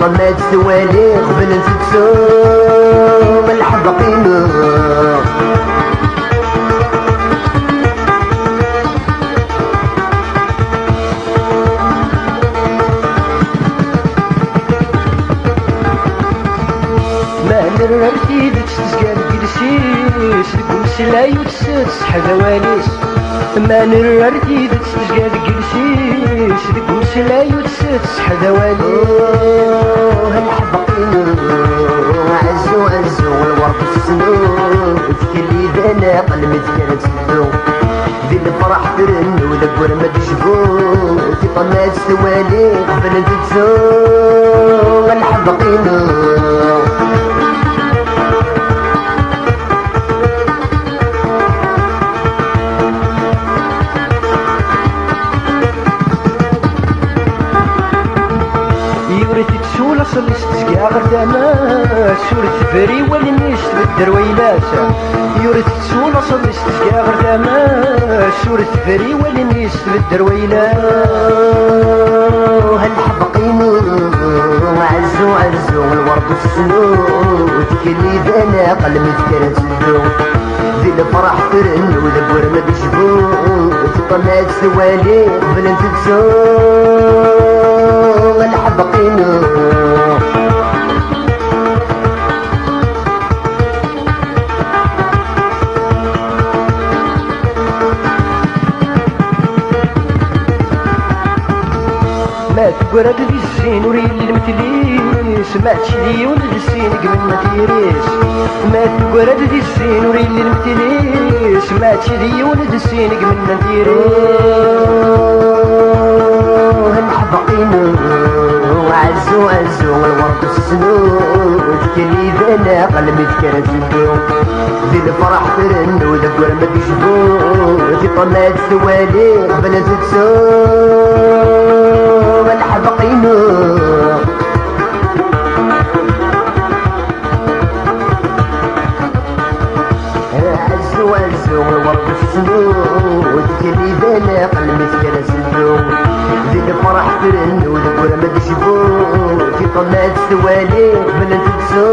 طمات ثواني قبل نتسوم الحبقين. رتيد تسقال قرسيس القمس لا يتسس حذوانيس. ما نرتيد تسقال قرسيس القمس لا يتسس حذوانيس. هالحبقين عزو عزو الورد السنون تكلي ذانا قلمت كانت تدو ذي الفرح ترن وذا قرمة تشبو في طمات ثواني قبل تتسو الحبقين. صلي استسقى غردانا سورة فري والنيس تبدر ويلاسا. يورث تسول صلي استسقى غردانا سورة فري والنيس تبدر ويلاسا. هالحبقين عزو عزو الورد السنود كلي ذانا قلمت كانت تدو ذي الفرح ترن وذا قرمة تشبو طمات ثواني قبل تتسو الحبقين. ما تقرد ذي الزين وريل المتليس ما تشدي ولد الزين قبل ما تيريس. ما تقرد ذي الزين وريل المتليس ما تشدي ولد الزين قبل ما تيريس. هالحبقين عزو عزو الورد السنود كلي ذانا قلمت كانت تدو ذي الفرح ترن وذا قرمة تشبو في طمات ثواني قبل تتسو الحبقين. عزو عزو الورد السنود كلي ذانا قلمت كانت تدو ذي الفرح ترن وذا قرمة تشبو في طمات ثواني قبل تتسو